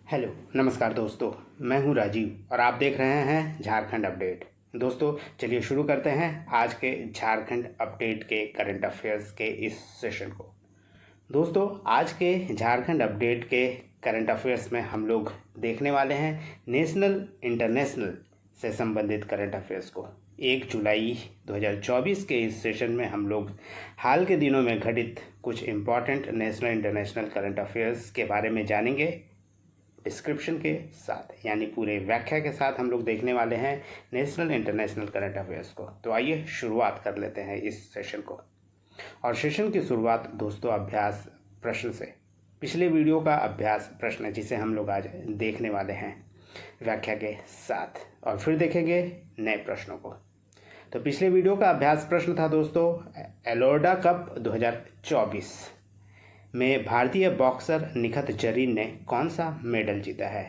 Hello नमस्कार दोस्तों, मैं हूं राजीव और आप देख रहे हैं झारखंड अपडेट। दोस्तों चलिए शुरू करते हैं आज के झारखंड अपडेट के करंट अफेयर्स के इस सेशन को। दोस्तों आज के झारखंड अपडेट के करंट अफेयर्स में हम लोग देखने वाले हैं नेशनल इंटरनेशनल से संबंधित करंट अफेयर्स को। 1 जुलाई 2024 के इस सेशन में हम लोग हाल के दिनों में घटित कुछ important national international current affairs के बारे में जानेंगे डिस्क्रिप्शन के साथ, यानी पूरे व्याख्या के साथ हम लोग देखने वाले हैं नेशनल इंटरनेशनल करंट अफेयर्स को। तो आइए शुरुआत कर लेते हैं इस सेशन को। और सेशन की शुरुआत दोस्तों अभ्यास प्रश्न से। पिछले वीडियो का अभ्यास प्रश्न जिसे हम लोग आज देखने वाले हैं व्याख्या के साथ, और फिर देखेंगे नए प्रश्नों को। तो पिछले वीडियो का अभ्यास प्रश्न था दोस्तों, एलोर्डा कप 2024 में भारतीय बॉक्सर निखत जरीन ने कौन सा मेडल जीता है?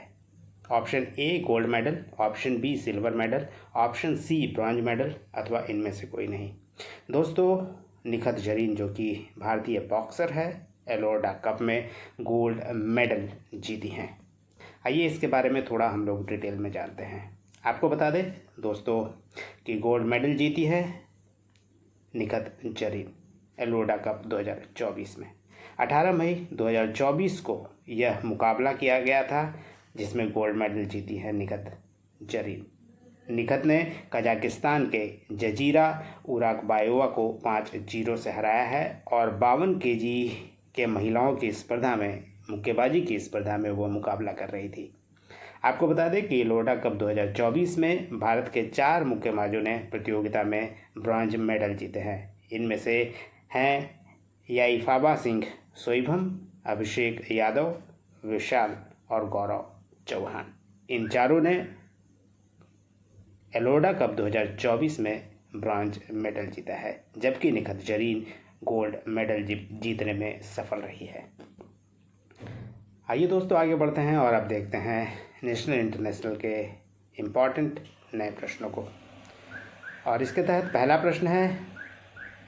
Option A gold medal, option B silver medal, option C bronze medal, अथवा इनमें से कोई नहीं। दोस्तों निखत जरीन जो कि भारतीय बॉक्सर है, एलोर्डा कप में गोल्ड मेडल जीती हैं। आइए इसके बारे में थोड़ा हम लोग डिटेल में जानते हैं। आपको बता दें दोस्तों कि गोल्ड मेडल जीती है निखत जरीन एलोर्डा कप 2024 में। 18 मई 2024 को यह मुकाबला किया गया था जिसमें गोल्ड मेडल जीती है निखत जरीन। निखत ने कजाकिस्तान के जजीरा उरागबायोवा को 5-0 से हराया है और 52 केजी के महिलाओं की स्पर्धा में, मुक्केबाजी की स्पर्धा में वो मुकाबला कर रही थी। आपको बता दें कि एलोर्डा कप 2024 में भारत के 4 मुक्केबाजों ने प्रतियोगिता में ब्रॉन्ज मेडल जीते हैं। इनमें से हैं याइफाबा सिंह सोइभम, अभिषेक यादव, विशाल और गौरव चौहान। इन चारों ने एलोर्डा कप 2024 में ब्रॉन्ज मेडल जीता है, जबकि निखत जरीन गोल्ड मेडल जीतने में सफल रही है। आइए दोस्तों आगे बढ़ते हैं और अब देखते हैं नेशनल इंटरनेशनल के इम्पॉर्टेंट नए प्रश्नों को। और इसके तहत पहला प्रश्न है,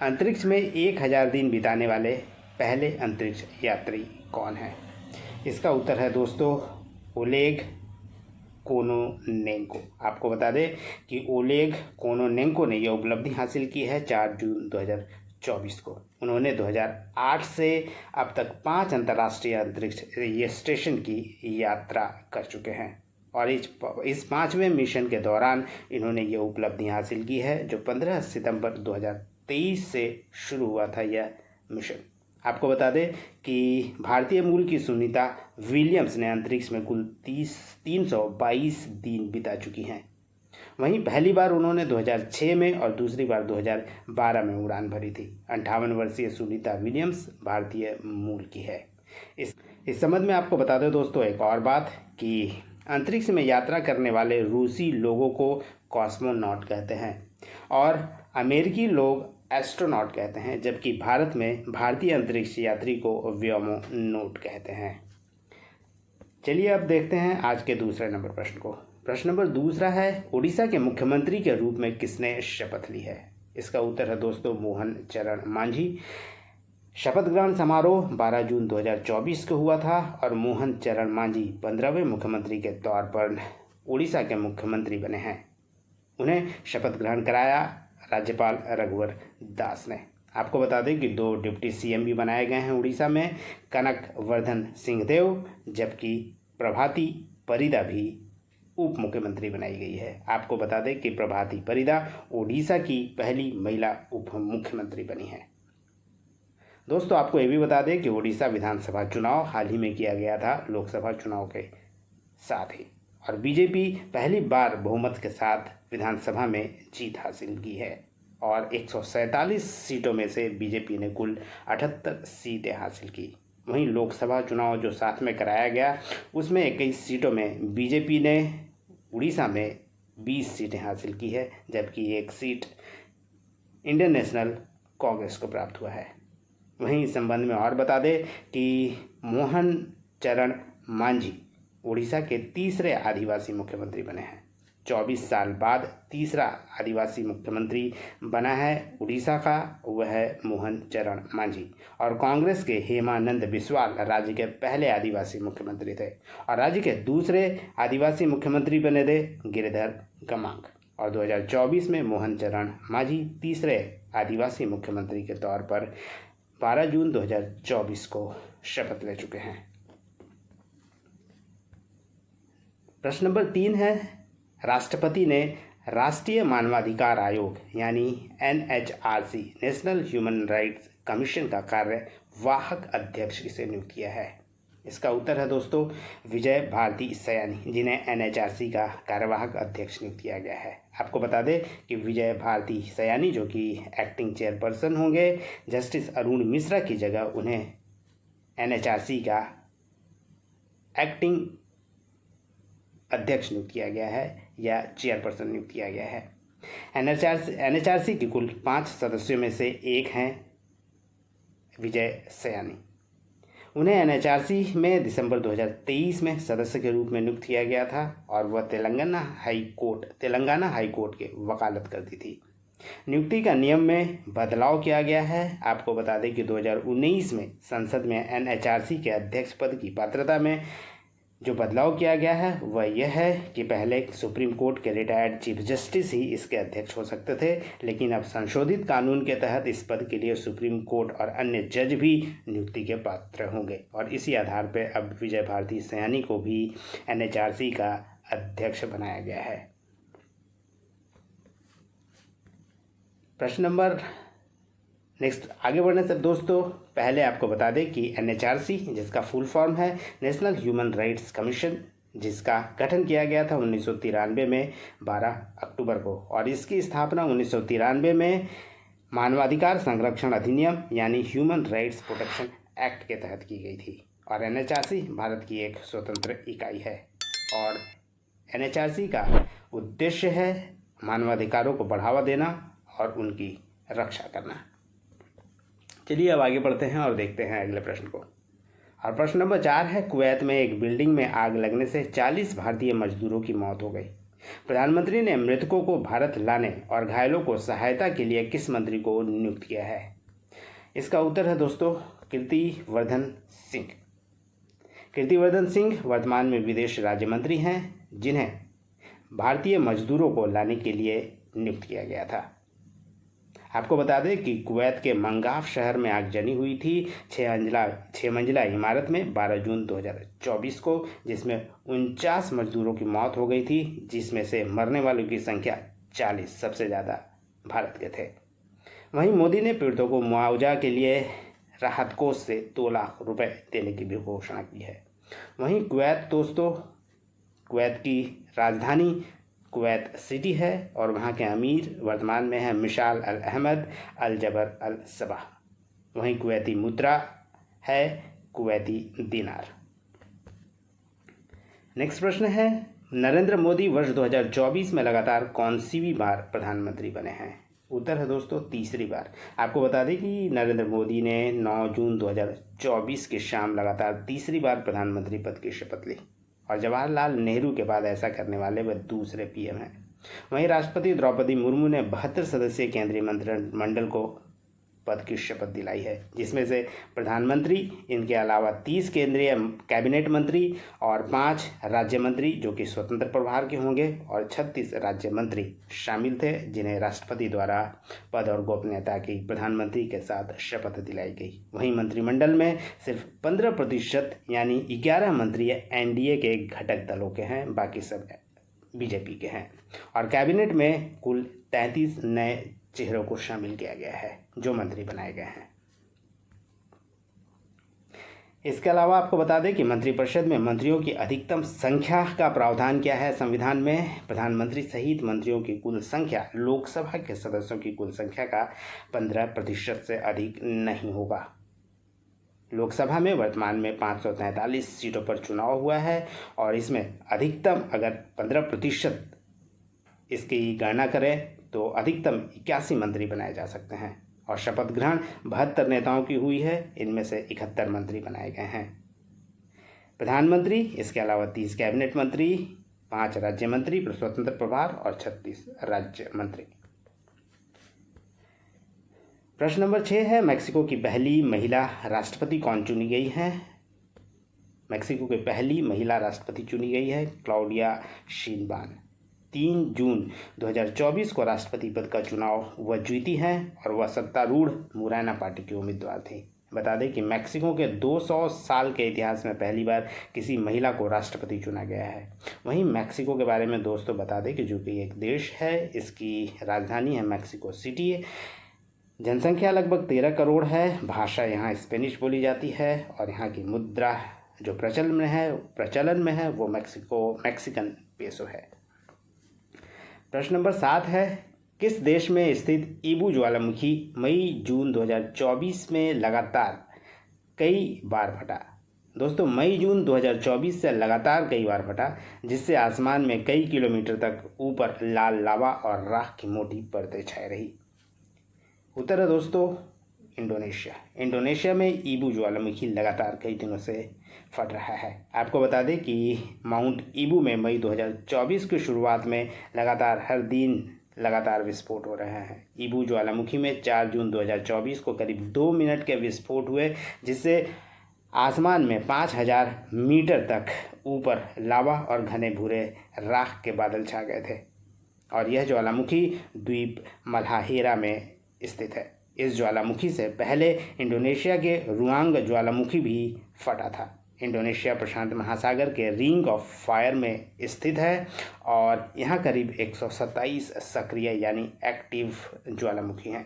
अंतरिक्ष में 1000 दिन बिताने वाले पहले अंतरिक्ष यात्री कौन है? इसका उत्तर है दोस्तों ओलेग कोनोनेंको। आपको बता दें कि ओलेग कोनोनेंको ने यह उपलब्धि हासिल की है 4 जून 2024 को। उन्होंने 2008 से अब तक 5 अंतर्राष्ट्रीय अंतरिक्ष स्टेशन की यात्रा कर चुके हैं और इस 5वें मिशन के दौरान इन्होंने ये उपलब्धि हासिल की है जो 15 सितंबर 2023 से शुरू हुआ था यह मिशन। आपको बता दें कि भारतीय मूल की सुनीता विलियम्स ने अंतरिक्ष में कुल 322 दिन बिता चुकी हैं। वहीं पहली बार उन्होंने 2006 में और दूसरी बार 2012 में उड़ान भरी थी। 58 वर्षीय सुनीता विलियम्स भारतीय मूल की है। इस संबंध में आपको बता दें दोस्तों एक और बात कि अंतरिक्ष में यात्रा करने वाले रूसी लोगों को कॉस्मोनॉट कहते हैं और अमेरिकी लोग एस्ट्रोनॉट कहते हैं, जबकि भारत में भारतीय अंतरिक्ष यात्री को व्योमोनॉट कहते हैं। चलिए अब देखते हैं आज के दूसरे नंबर प्रश्न को। प्रश्न नंबर दूसरा है, उड़ीसा के मुख्यमंत्री के रूप में किसने शपथ ली है? इसका उत्तर है दोस्तों मोहन चरण मांझी। शपथ ग्रहण समारोह 12 जून 2024 को हुआ था और मोहन चरण मांझी 15वें मुख्यमंत्री के तौर पर उड़ीसा के मुख्यमंत्री बने हैं। उन्हें शपथ ग्रहण कराया राज्यपाल रघुवर दास ने। आपको बता दें कि 2 डिप्टी सीएम भी बनाए गए हैं उड़ीसा में, कनक वर्धन सिंहदेव, जबकि प्रभाती परिदा भी उप मुख्यमंत्री बनाई गई है। आपको बता दें कि प्रभाती परिदा उड़ीसा की पहली महिला उप मुख्यमंत्री बनी है। दोस्तों आपको ये भी बता दें कि उड़ीसा विधानसभा चुनाव हाल ही में किया गया था लोकसभा चुनाव के साथ ही, और बीजेपी पहली बार बहुमत के साथ विधानसभा में जीत हासिल की है और 147 सीटों में से बीजेपी ने कुल 78 सीटें हासिल की। वहीं लोकसभा चुनाव जो साथ में कराया गया उसमें 21 सीटों में बीजेपी ने उड़ीसा में 20 सीटें हासिल की है, जबकि 1 सीट इंडियन नेशनल कांग्रेस को प्राप्त हुआ है। वहीं इस संबंध में और बता दें कि मोहन चरण मांझी उड़ीसा के तीसरे आदिवासी मुख्यमंत्री बने हैं। 24 साल बाद तीसरा आदिवासी मुख्यमंत्री बना है उड़ीसा का, वह है मोहन चरण मांझी। और कांग्रेस के हेमानंद बिस्वाल राज्य के पहले आदिवासी मुख्यमंत्री थे। और राज्य के दूसरे आदिवासी मुख्यमंत्री बने थे गिरिधर गमांग। और 2024 में मोहन चरण मांझी तीसरे आदिवासी मुख्यमंत्री के तौर पर 12 जून 2024 को शपथ ले चुके हैं। प्रश्न नंबर 3 है, राष्ट्रपति ने राष्ट्रीय मानवाधिकार आयोग यानी NHRC national human rights commission का कार्यवाहक अध्यक्ष किसे नियुक्त किया है? इसका उत्तर है दोस्तों विजय भारती सयानी, जिन्हें NHRC का कार्यवाहक अध्यक्ष नियुक्त किया गया है। आपको बता दें कि विजय भारती सयानी जो कि एक्टिंग चेयरपर्सन होंगे, जस्टिस अरुण मिश्रा की जगह उन्हें NHRC का एक्टिंग अध्यक्ष नियुक्त किया गया है या चेयरपर्सन नियुक्त किया गया है। NHRC की कुल 5 सदस्यों में से एक हैं विजय सयानी। उन्हें NHRC में दिसंबर 2023 में सदस्य के रूप में नियुक्त किया गया था और वह तेलंगाना हाई कोर्ट के वकालत करती थी। नियुक्ति का नियम में बदलाव किया गया है। आपको बता दें कि 2019 में संसद में NHRC के अध्यक्ष पद की पात्रता में जो बदलाव किया गया है वह यह है कि पहले सुप्रीम कोर्ट के रिटायर्ड चीफ जस्टिस ही इसके अध्यक्ष हो सकते थे, लेकिन अब संशोधित कानून के तहत इस पद के लिए सुप्रीम कोर्ट और अन्य जज भी नियुक्ति के पात्र होंगे। और इसी आधार पर अब विजय भारती सयानी को भी NHRC का अध्यक्ष बनाया गया है। प्रश्न नंबर नेक्स्ट आगे बढ़ने से दोस्तों पहले आपको बता दें कि NHRC जिसका फुल फॉर्म है नेशनल ह्यूमन राइट्स कमीशन, जिसका गठन किया गया था 1993 में 12 अक्टूबर को, और इसकी स्थापना 1993 में मानवाधिकार संरक्षण अधिनियम यानी ह्यूमन राइट्स प्रोटेक्शन एक्ट के तहत की गई थी। और NHRC भारत की एक स्वतंत्र इकाई है और NHRC का उद्देश्य है मानवाधिकारों को बढ़ावा देना और उनकी रक्षा करना। चलिए अब आगे बढ़ते हैं और देखते हैं अगले प्रश्न को। और प्रश्न नंबर 4 है, कुवैत में एक बिल्डिंग में आग लगने से 40 भारतीय मजदूरों की मौत हो गई। प्रधानमंत्री ने मृतकों को भारत लाने और घायलों को सहायता के लिए किस मंत्री को नियुक्त किया है? इसका उत्तर है दोस्तों कीर्तिवर्धन सिंह। कीर्तिवर्धन सिंह वर्तमान में विदेश राज्य मंत्री हैं, जिन्हें भारतीय मजदूरों को लाने के लिए नियुक्त किया गया था। आपको बता दें कि कुवैत के मंगाफ शहर में आगजनी हुई थी 6 मंजिला इमारत में 12 जून 2024 को, जिसमें 49 मजदूरों की मौत हो गई थी, जिसमें से मरने वालों की संख्या 40 सबसे ज़्यादा भारत के थे। वहीं मोदी ने पीड़ितों को मुआवजा के लिए राहत कोष से 2 लाख रुपए देने की भी घोषणा की है। वहीं कुवैत दोस्तों कुवैत की राजधानी कुवैत सिटी है और वहाँ के अमीर वर्तमान में है मिशाल अल अहमद अल जबर अल सबाह। वहीं कुवैती मुद्रा है कुवैती दिनार। नेक्स्ट प्रश्न है, नरेंद्र मोदी वर्ष 2024 में लगातार कौन-सी बार प्रधानमंत्री बने हैं? उत्तर है दोस्तों तीसरी बार। आपको बता दें कि नरेंद्र मोदी ने 9 जून 2024 की शाम लगातार तीसरी बार प्रधानमंत्री पद की शपथ ली और जवाहरलाल नेहरू के बाद ऐसा करने वाले वह दूसरे पीएम हैं। वहीं राष्ट्रपति द्रौपदी मुर्मू ने 72 सदस्यीय केंद्रीय मंत्रिमंडल को पद की शपथ दिलाई है, जिसमें से प्रधानमंत्री, इनके अलावा 30 केंद्रीय कैबिनेट मंत्री और 5 राज्य मंत्री जो कि स्वतंत्र प्रभार के होंगे और 36 राज्य मंत्री शामिल थे, जिन्हें राष्ट्रपति द्वारा पद और गोपनीयता की प्रधानमंत्री के साथ शपथ दिलाई गई। वहीं मंत्रिमंडल में सिर्फ 15% यानी 11 मंत्री एनडीए के घटक दलों के हैं, बाकी सब बीजेपी के हैं। और कैबिनेट में कुल 33 नए चेहरों को शामिल किया गया है जो मंत्री बनाए गए हैं। इसके अलावा आपको बता दें कि मंत्रिपरिषद में मंत्रियों की अधिकतम संख्या का प्रावधान क्या है संविधान में? प्रधानमंत्री सहित मंत्रियों की कुल संख्या लोकसभा के सदस्यों की कुल संख्या का 15% से अधिक नहीं होगा। लोकसभा में वर्तमान में 543 सीटों पर चुनाव हुआ है और इसमें अधिकतम अगर 15% इसकी गणना करें तो अधिकतम 81 मंत्री बनाए जा सकते हैं। और शपथ ग्रहण 72 नेताओं की हुई है, इनमें से 71 मंत्री बनाए गए हैं। प्रधानमंत्री, इसके अलावा 30 कैबिनेट मंत्री 5 राज्य मंत्री स्वतंत्र प्रभार और 36 राज्य मंत्री। प्रश्न नंबर 6 है, मैक्सिको की पहली महिला राष्ट्रपति कौन चुनी गई है? मैक्सिको की पहली महिला राष्ट्रपति चुनी गई है क्लाउडिया शीनबान। 3 जून 2024 को राष्ट्रपति पद का चुनाव वह जीती हैं और वह सत्तारूढ़ मुरायना पार्टी की उम्मीदवार थी। बता दें कि मैक्सिको के 200 साल के इतिहास में पहली बार किसी महिला को राष्ट्रपति चुना गया है। वहीं मैक्सिको के बारे में दोस्तों बता दें कि जो कि एक देश है, इसकी राजधानी है मैक्सिको सिटी। जनसंख्या लगभग 13 करोड़ है। भाषा यहाँ स्पेनिश बोली जाती है और यहाँ की मुद्रा जो प्रचलन में है वो मैक्सिकन पेसो है। प्रश्न नंबर 7 है, किस देश में स्थित ईबू ज्वालामुखी मई जून 2024 में लगातार कई बार फटा? दोस्तों, मई जून 2024 से लगातार कई बार फटा, जिससे आसमान में कई किलोमीटर तक ऊपर लाल लावा और राख की मोटी परतें छाई रही। उत्तर है दोस्तों इंडोनेशिया में ईबू ज्वालामुखी लगातार कई दिनों से फट रहा है। आपको बता दें कि माउंट ईबू में मई 2024 की शुरुआत में हर दिन लगातार विस्फोट हो रहे हैं। ईबू ज्वालामुखी में 4 जून 2024 को करीब 2 मिनट के विस्फोट हुए, जिससे आसमान में 5000 मीटर तक ऊपर लावा और घने भूरे राख के बादल छा गए थे और यह ज्वालामुखी द्वीप मल्हाहेरा में स्थित है। इस ज्वालामुखी से पहले इंडोनेशिया के रुआंग ज्वालामुखी भी फटा था। इंडोनेशिया प्रशांत महासागर के रिंग ऑफ फायर में स्थित है और यहाँ करीब 127 सक्रिय यानी एक्टिव ज्वालामुखी हैं।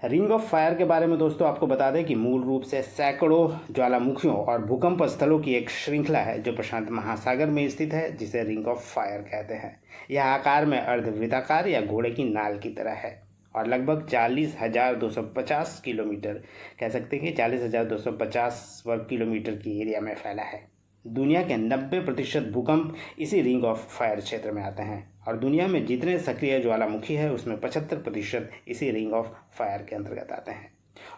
रिंग ऑफ फायर के बारे में दोस्तों आपको बता दें कि मूल रूप से सैकड़ों ज्वालामुखियों और भूकंप स्थलों की एक श्रृंखला है जो प्रशांत महासागर में स्थित है, जिसे रिंग ऑफ फायर कहते हैं। यह आकार में अर्धवृत्ताकार या घोड़े की नाल की तरह है और लगभग 40,250 किलोमीटर कह सकते हैं कि 40,250 वर्ग किलोमीटर की एरिया में फैला है। दुनिया के 90% भूकंप इसी रिंग ऑफ फायर क्षेत्र में आते हैं और दुनिया में जितने सक्रिय ज्वालामुखी है उसमें 75% इसी रिंग ऑफ फायर के अंतर्गत आते हैं।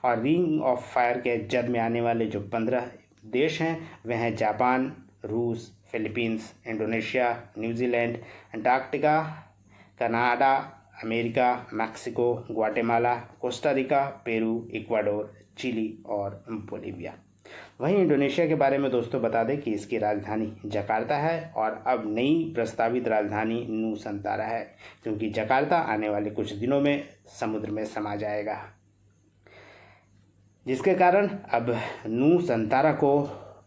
और रिंग ऑफ फायर के जद में आने वाले जो 15 देश हैं वह हैं जापान, रूस, Philippines, Indonesia, New Zealand, Antarctica, Canada, America, Mexico, Guatemala, Costa Rica, Peru, Ecuador, Chile और बोलीविया। वहीं इंडोनेशिया के बारे में दोस्तों बता दें कि इसकी राजधानी जकार्ता है और अब नई प्रस्तावित राजधानी नूसंतारा है, क्योंकि जकार्ता आने वाले कुछ दिनों में समुद्र में समा जाएगा, जिसके कारण अब नूसंतारा को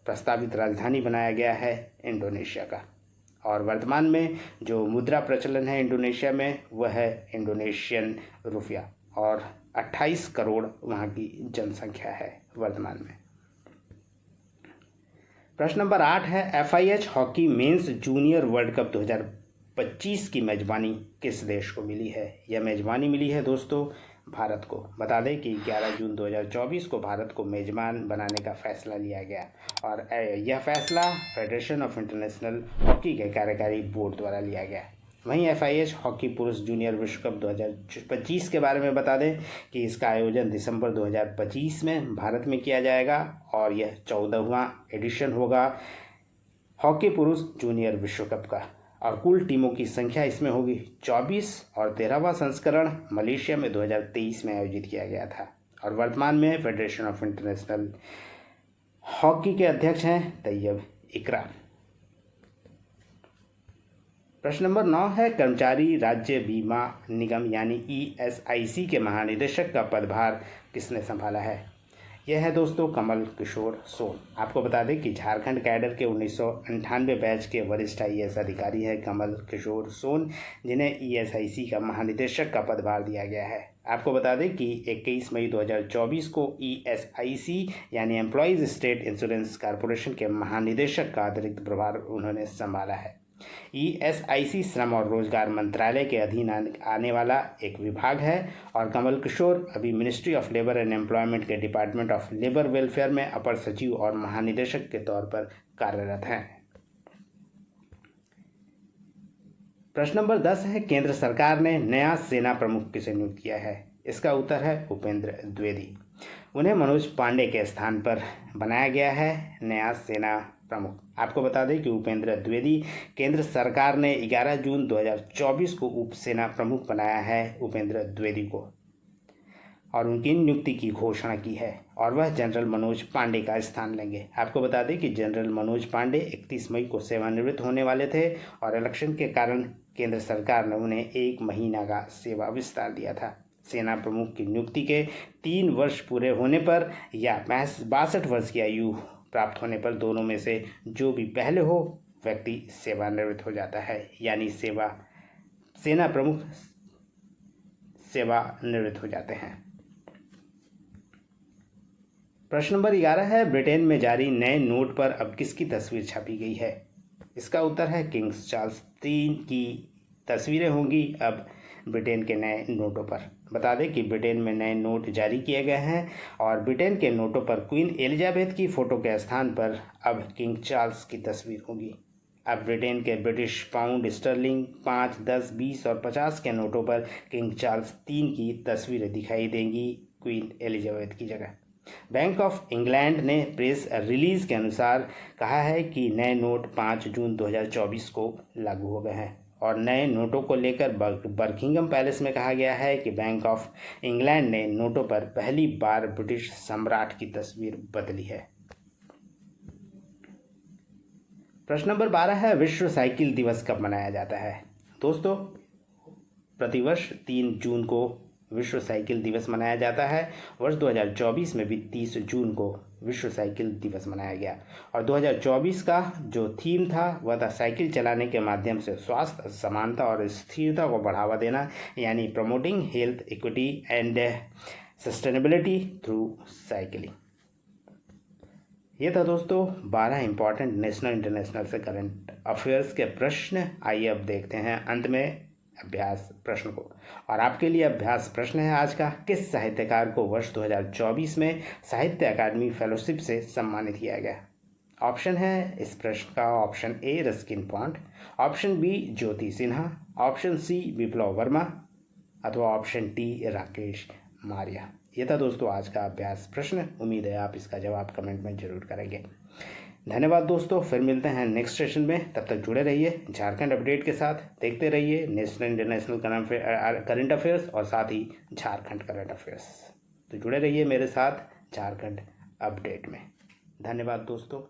प्रस्तावित राजधानी बनाया गया है इंडोनेशिया का। और वर्तमान में जो मुद्रा प्रचलन है इंडोनेशिया में वह है इंडोनेशियन रुपया और 28 करोड़ वहाँ की जनसंख्या है वर्तमान में। प्रश्न नंबर 8 है, FIH hockey mains junior world cup 2025 की मेजबानी किस देश को मिली है? यह मेजबानी मिली है दोस्तों भारत को। बता दें कि 11 जून 2024 को भारत को मेजबान बनाने का फैसला लिया गया और यह फैसला फेडरेशन ऑफ इंटरनेशनल हॉकी के कार्यकारी बोर्ड द्वारा लिया गया। वहीं FIH हॉकी पुरुष जूनियर विश्व कप 2025 के बारे में बता दें कि इसका आयोजन दिसंबर 2025 में भारत में किया जाएगा और यह 14वां एडिशन होगा हॉकी पुरुष जूनियर विश्व कप का और कुल टीमों की संख्या इसमें होगी 24 और 13वां संस्करण मलेशिया में 2023 में आयोजित किया गया था और वर्तमान में फेडरेशन ऑफ इंटरनेशनल हॉकी के अध्यक्ष हैं तैयब इकराम। प्रश्न नंबर 9 है, कर्मचारी राज्य बीमा निगम यानी ESIC के महानिदेशक का पदभार किसने संभाला है? यह है दोस्तों कमल किशोर सोन। आपको बता दें कि झारखंड कैडर के 1998 बैच के वरिष्ठ IAS अधिकारी हैं कमल किशोर सोन, जिन्हें ESIC का महानिदेशक का पदभार दिया गया है। आपको बता दें कि 21 मई 2024 को ESIC यानी एम्प्लॉयज़ स्टेट इंश्योरेंस कॉरपोरेशन के महानिदेशक का अतिरिक्त प्रभार उन्होंने संभाला है। ESIC श्रम और रोजगार मंत्रालय के अधीन आने वाला एक विभाग है और कमल किशोर अभी ministry of labour and employment के डिपार्टमेंट ऑफ लेबर वेलफेयर में अपर सचिव और महानिदेशक के तौर पर कार्यरत हैं। प्रश्न नंबर 10 है, केंद्र सरकार ने नया सेना प्रमुख किसे नियुक्त किया है? इसका उत्तर है उपेंद्र द्विवेदी। उन्हें मनोज पांडे के स्थान पर बनाया गया है नया सेना प्रमुख। आपको बता दें कि उपेंद्र द्विवेदी केंद्र सरकार ने 11 जून 2024 को उप सेना प्रमुख बनाया है उपेंद्र द्विवेदी को, और उनकी नियुक्ति की घोषणा की है, और वह जनरल मनोज पांडे का स्थान लेंगे। आपको बता दें कि जनरल मनोज पांडे 31 मई को सेवानिवृत्त होने वाले थे, और इलेक्शन के कारण केंद्र सरकार ने उन्हें 1 महीना का सेवा विस्तार दिया था। सेना प्रमुख की नियुक्ति के 3 वर्ष पूरे होने पर या 62 वर्ष की आयु प्राप्त होने पर दोनों में से जो भी पहले हो व्यक्ति सेवानिवृत्त हो जाता है, यानी सेना प्रमुख सेवानिवृत्त हो जाते हैं। प्रश्न नंबर 11 है, ब्रिटेन में जारी नए नोट पर अब किसकी तस्वीर छापी गई है? इसका उत्तर है किंग चार्ल्स III की तस्वीरें होंगी अब ब्रिटेन के नए नोटों पर। बता दें कि ब्रिटेन में नए नोट जारी किए गए हैं, और ब्रिटेन के नोटों पर क्वीन एलिजाबेथ की फ़ोटो के स्थान पर अब किंग चार्ल्स की तस्वीर होगी। अब ब्रिटेन के ब्रिटिश पाउंड, स्टर्लिंग, 5, 10, 20 और 50 के नोटों पर किंग चार्ल्स III की तस्वीरें दिखाई देंगी क्वीन एलिजाबेथ की जगह। बैंक ऑफ इंग्लैंड ने प्रेस रिलीज के अनुसार कहा है कि नए नोट 5 जून 2024 को लागू हो गए हैं, और नए नोटों को लेकर बकिंघम पैलेस में कहा गया है कि बैंक ऑफ इंग्लैंड ने नोटों पर पहली बार ब्रिटिश सम्राट की तस्वीर बदली है। प्रश्न नंबर 12 है, विश्व साइकिल दिवस कब मनाया जाता है? दोस्तों, प्रतिवर्ष 3 जून को विश्व साइकिल दिवस मनाया जाता है। वर्ष 2024 में भी 30 जून को विश्व साइकिल दिवस मनाया गया, और 2024 का जो थीम था वह था साइकिल चलाने के माध्यम से स्वास्थ्य, समानता और स्थिरता को बढ़ावा देना, यानी promoting health equity and sustainability through cycling. ये था दोस्तों 12 इंपॉर्टेंट नेशनल इंटरनेशनल से करंट अफेयर्स के प्रश्न। आइए अब देखते हैं अंत में अभ्यास प्रश्न को, और आपके लिए अभ्यास प्रश्न है आज का, किस साहित्यकार को वर्ष 2024 में साहित्य अकादमी फेलोशिप से सम्मानित किया गया? ऑप्शन है इस प्रश्न का, option A Ruskin Bond, option B Jyoti Sinha, option C Viplav Verma, अथवा ऑप्शन डी राकेश मारिया। ये था दोस्तों आज का अभ्यास प्रश्न। उम्मीद है आप इसका जवाब कमेंट में जरूर करेंगे। धन्यवाद दोस्तों, फिर मिलते हैं नेक्स्ट सेशन में। तब तक जुड़े रहिए झारखंड अपडेट के साथ, देखते रहिए नेशनल इंटरनेशनल करंट अफेयर्स और साथ ही झारखंड करंट अफेयर्स। तो जुड़े रहिए मेरे साथ झारखंड अपडेट में। धन्यवाद दोस्तों।